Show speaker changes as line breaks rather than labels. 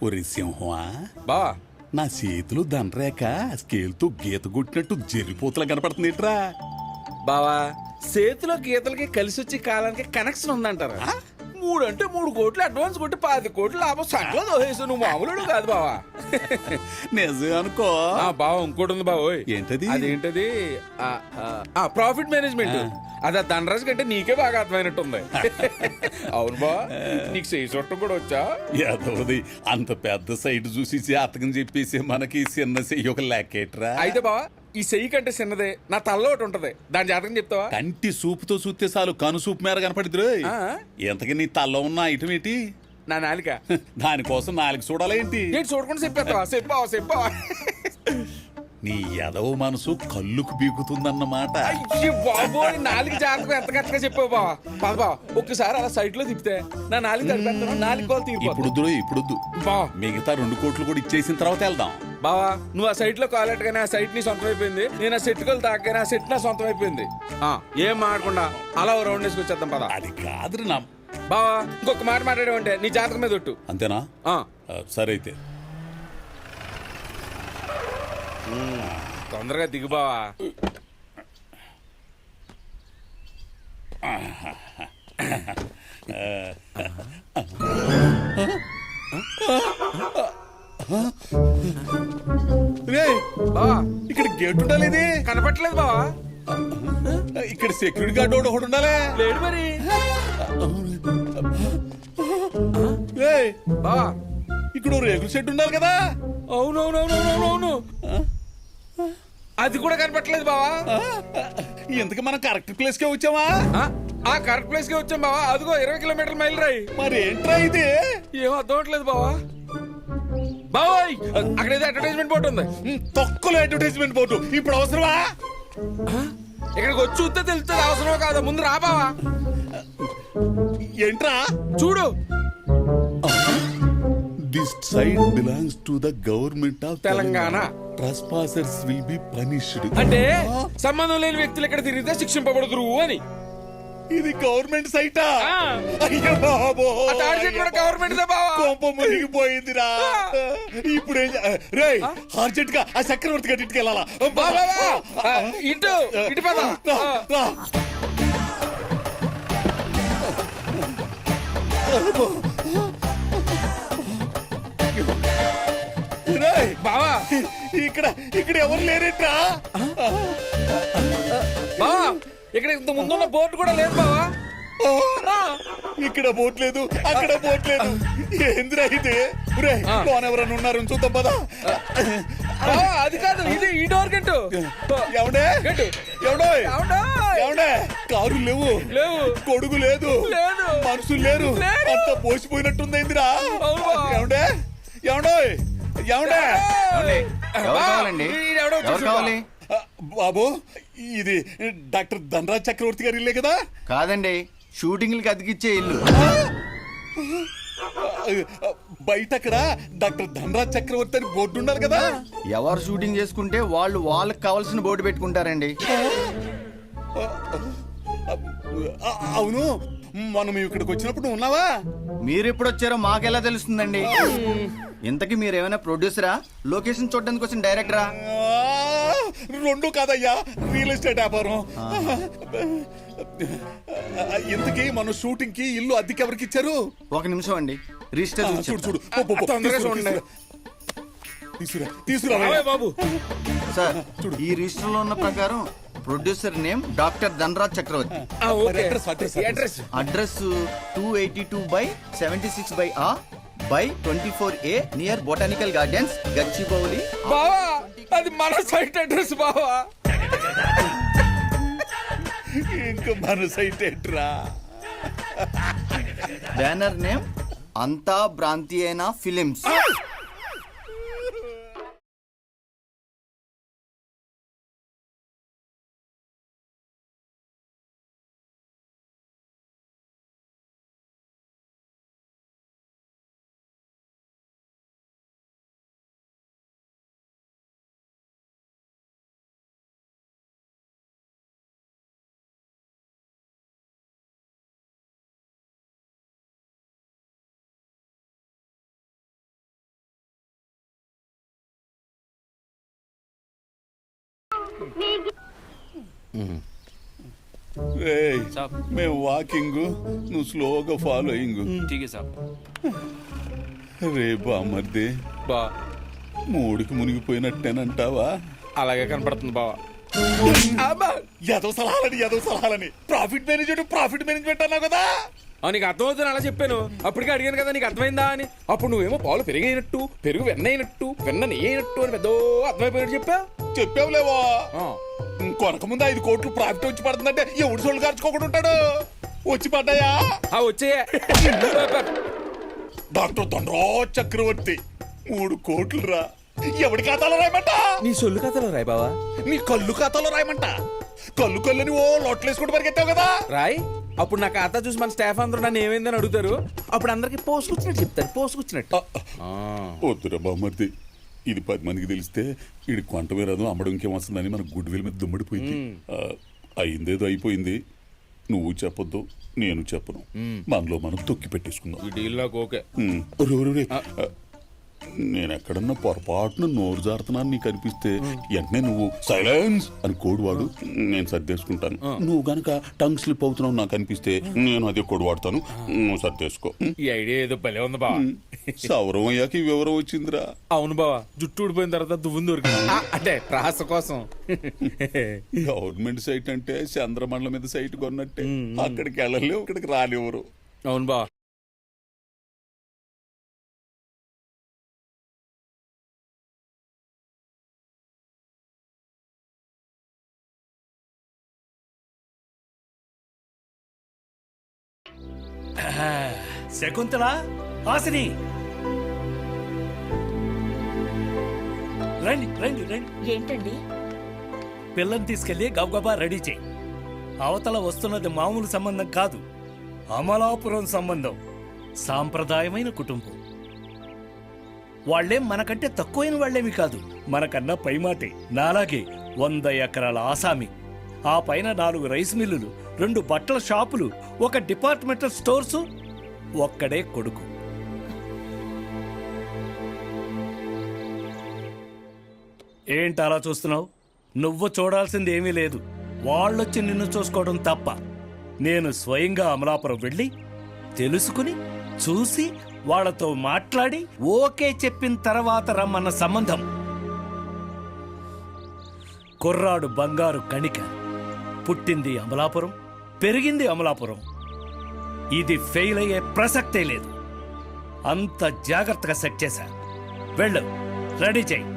ఒరి సింహమా,
బా
నా చేతిలో దండరేక స్కేల్తో గీత కొట్టినట్టు జరిపోతులా కనపడుతుందిట్రా.
బావా చేతిలో గీతలకి కలిసి వచ్చే కాలానికి కనెక్షన్ ఉందంటారా? 3 అంటే 3 కోట్లు అడ్వాన్స్ కొట్టి 10 కోట్లు లాభం సంకలో దోహేసు. నువ్వు మామూలు కాదు బావా.
నిజం అనుకో.
బావా ఇంకోటి ఉంది బావోయ్.
ఏంటది?
అదేంటది? Profit management. అది ఆ దండరాజు కంటే నీకే బాగా అర్థమైనట్టుంది. అవును బా, నీకు చేయి చుట్టం కూడా వచ్చా?
యాదవది అంత పెద్ద సైట్ చూసి జాతకం చెప్పేసి మనకి చిన్న చెయ్యి ఒక లెక్కేట్రా.
అయితే బావా ఈ చెయ్యి కంటే చిన్నదే నా తల్లో ఒకటి ఉంటది, దాని జాతకం చెప్తావా?
కంటి సూపుతో చూస్తే చాలు కను సూపు మేర కనపడిద్రు. ఎంతకి నీ తల్లో ఉన్న ఐటమ్ ఏంటి?
నా నాలిక.
దానికోసం 4 చూడాలేంటి?
ఏంటి చూడకుండా చెప్పేస్తావా? చెప్పావా?
నీ ఎదవ మనసు కళ్ళుకు బీగుతుందన్నమాట.
అయ్యి బాబోయ్, నాలుగు జాతకం ఎంత కరెక్ట్గా చెప్పావు బావా. బాబా ఒక్కసారి అలా సైట్ లో తిప్పితే నా నాలుగు తడిపేస్తాను, 4 కోట్లు తీరిపోతుంది.
ఇప్పుడు
బా
మిగతా 2 కోట్లు కూడా ఇచ్చేసిన తర్వాత వెళ్దాం.
బావా నువ్వు ఆ సైట్ లో కాలెట్టగానే ఆ సైట్ నీ సొంతం అయిపోయింది, నేను ఆ సెట్ కలు తాకగానే ఆ సెట్ నా సొంతం అయిపోయింది. ఏం మాట్లాడకుండా అలా ఓ రౌండ్ వేసుకొచ్చేద్దాం పదా.
అది కాదు నా
బావా ఇంకొక మాట మాట్లాడేవంటే నీ జాతకం మీద ఒట్టు.
అంతేనా? సరే అయితే
తొందరగా దిగు బావా. బావా
ఇక్కడ గేట్ ఉండాలి,
కనపట్లేదు బావా.
ఇక్కడ సెక్యూరిటీ గార్డ్ ఒకటి ఉండాలి.
లేడు మరి. బావా
ఇక్కడ రేకుల షెడ్ ఉండాలి కదా.
అవునవునవునవునవును, అది కూడా కనపట్లేదు బావా.
ఇంతకు మనం కరెక్ట్ ప్లేస్ కే వచ్చామా?
ఆ కరెక్ట్ ప్లేస్ కి వచ్చాం బావా. అదిగో 20 కిలోమీటర్ల మైల్ రాయి.
మరి ఏంట్రా ఇది?
ఏం అర్థం అవట్లేదు బావా. బావోయ్ అక్కడ ఏదో అడ్వర్టైజ్మెంట్ బోర్డు ఉంది.
తొక్కలో అడ్వర్టైజ్మెంట్ బోర్డు ఇప్పుడు అవసరమా?
ఇక్కడికి వచ్చి చూస్తే తెలుస్తుంది అవసరమో కాదా. ముందు రా బావా.
ఏంట్రా
చూడు.
This site belongs to the government of
Telangana.
Trespassers will be punished.
అంటే సంబంధం లేని వ్యక్తులు ఇక్కడ తిరిగితే శిక్షింపబడుదురు అని.
ఇది గవర్నమెంట్ సైటా?
ఆ.
అయ్యో బాబో,
ఆ తాడి చెట్టు కూడా గవర్నమెంట్ దే బావా.
కోప మునిగిపోయిందిరా. ఇప్పుడు రేయ్ అర్జెంట్ గా ఆ చక్రవర్తి గట్టికి వెళ్ళాలా?
ఇటు ఇటు పద. బావా
ఇక్కడ ఇక్కడ ఎవరు లేరేట్రా?
బావా ఇక్కడ ఇంత ముందున్న బోర్డు కూడా లేదు బావా.
ఇక్కడ బోట్ లేదు, అక్కడ బోట్ లేదు. ఏందిరా ఇది? ఎవరైనా ఉన్నారు చూద్దాం పదా.
అది కాదు, ఇది ఈ డోర్ గెట్టు.
ఎవడే ఎవడో ఎవడే? కారు లేవు, కొడుకు లేదు, మనుషులు లేరు, అంత పోసిపోయినట్టుందిరా. ఎవడే ఎవడో ఎవడే? బాబు ఇది డాక్టర్ ధనరాజ్ చక్రవర్తి గారి ఇల్లే కదా?
కాదండి, షూటింగ్లకి అతికిచ్చే ఇల్లు.
బయట అక్కడ డాక్టర్ ధనరాజ్ చక్రవర్తి అని బోర్డు ఉండాలి కదా.
ఎవరు షూటింగ్ చేసుకుంటే వాళ్ళకి కావాల్సిన బోర్డు పెట్టుకుంటారండి.
అవును, మనం ఇక్కడికి వచ్చినప్పుడు నువ్వు ఉన్నావా?
మీరు ఎప్పుడు వచ్చారో మాకెలా తెలుస్తుందండి? ఇంతకీ మీరేమైనా ప్రొడ్యూసరా, లొకేషన్ చూడడానికి వచ్చిన డైరెక్టరా?
2 కాదయ్యా, రియల్ ఎస్టేట్ వ్యాపారం. ఇంతకీ మన షూటింగ్ కి ఇల్లు అద్దెకి ఎవరికి ఇచ్చారు?
1 నిమిషం అండి, రిజిస్టర్
చూడు చూడు. తీసుకురా
బాబు.
సార్ ఈ రిజిస్టర్ లో ఉన్న ప్రకారం producer name doctor Dhanaraj Chakravarthi. Address 282/76/A 24A gardens, Gachibowli.
బావా అది మన సైట్ అడ్రస్ బావా.
ఇంకా మన సైట్ ఏంట్రా?
బ్యానర్ నేమ్ అంతా భ్రాంతి అయిన ఫిలిమ్స్.
రేయ్,
సాబ్.
మేము వాకింగ్ నువ్వు స్లోగా ఫాలోయింగ్.
ठीक है साहब.
రే బామర్ది,
బా
మూడికి మునిగిపోయినట్టేనంటావా?
అలాగే కనపడుతుంది బావా.
ఎదవ సలహాలని ప్రాఫిట్ మేనేజ్మెంట్ అన్నావు కదా.
నీకు అర్థమవుతుంది అలా చెప్పాను. అప్పటికే అడిగాను కదా నీకు అర్థమైందా అని. అప్పుడు నువ్వేమో పాలు పెరిగైనట్టు, పెరుగు వెన్న అయినట్టు, వెన్న నెయ్యి అయినట్టు అని పెద్ద అర్థమైపోయినట్టు చెప్పా.
చెప్పావులేవా?
ఆ.
కొనక ముందు 5 కోట్లు ప్రాఫిట్ వచ్చి పడుతుందంటే ఎవడు సోళ్ళు ఖర్చుకోకుండా ఉంటాడు. వచ్చి పడ్డాయా?
వచ్చేయే.
డాక్టర్ దండ్రా చక్రవర్తి 3 కోట్లు రా. ఎవడి ఖాతాలో రాయమంట?
నీ సొల్లు కథలు రాయ్ బావా.
నీ కళ్ళు ఖాతాలో రాయమంట. కళ్ళుని ఓ లోట్లేసుకుంటూ పరిగెత్తావు కదా.
రాయ్. అప్పుడు నా ఖాతా చూసి మన స్టాఫ్ అందరూ నన్ను ఏమైందని అడుగుతారు. అప్పుడు అందరికి పోసుకొచ్చినట్టు చెప్తారు. పోసుకొచ్చినట్టు.
వద్దురా బామ్మర్ది, ఇది 10 మందికి తెలిస్తే ఇది కొంట వేరదు అమ్మడం ఇంకేం వస్తుందని మన గుడ్ విల్ మీద దుమ్మడిపోయింది. అయిందేదో అయిపోయింది. నువ్వు చెప్పొద్దు, నేను చెప్పను. మనలో మనం తొక్కి పెట్టేసుకుందాం.
ఈ డీల్ నాకు ఓకే.
నేను ఎక్కడన్నా పొరపాటున నోరు జారుతున్నాను నీకు అనిపిస్తే వెంటనే నువ్వు సైలెన్స్ అని కోడ్ వాడు, నేను సర్దేసుకుంటాను. నువ్వు గనక టంగ్ స్లిప్ అవుతున్నావు నాకు అనిపిస్తే నేను అదే కోడ్ వాడతాను, నువ్వు సర్దేసుకో.
ఈ ఐడియా ఏదో భలే ఉంది బావా.
సౌరం అయ్యాక ఈ వివరం వచ్చిందిరా.
అవును బావా, జుట్టు ఊడిపోయిన తర్వాత దువ్వుని దొరికింది. అంటే ప్రాస కోసం.
గవర్నమెంట్ సైట్ అంటే చంద్రమండలం మీద సైట్ కొన్నట్టే. అక్కడికి వెళ్ళలేవు, ఇక్కడికి రాలేవరు.
అవును బావా.
శకుంతల, హాసిని, రండి రండి రండి.
ఏంటండి?
పిల్లని తీసుకెళ్లి గబగబా రెడీ చేయి. అవతల వస్తున్నది మామూలు సంబంధం కాదు, అమలాపురం సంబంధం. సాంప్రదాయమైన కుటుంబం. వాళ్లేం మనకంటే తక్కువైన వాళ్లేమి కాదు, మనకన్నా పైమాటే. నాలాగే 100 ఎకరాల ఆసామి, ఆ పైన 4 రైస్ మిల్లులు, 2 బట్టల షాపులు, 1 డిపార్ట్మెంటల్ స్టోర్సు, ఒక్కడే కొడుకు. ఏంటి అలా చూస్తున్నావు? నువ్వు చూడాల్సింది ఏమీ లేదు, వాళ్ళొచ్చి నిన్ను చూసుకోవడం తప్ప. నేను స్వయంగా అమలాపురం వెళ్ళి తెలుసుకుని చూసి వాళ్ళతో మాట్లాడి ఓకే చెప్పిన తర్వాత రమ్మన్న సంబంధం. కుర్రాడు బంగారు కణిక, పుట్టింది అమలాపురం, పెరిగింది అమలాపురం. ఇది ఫెయిల్ అయ్యే ప్రసక్తే లేదు. అంత జాగ్రత్తగా సెట్ చేశా. వెళ్ళు, రెడీ చెయ్యి.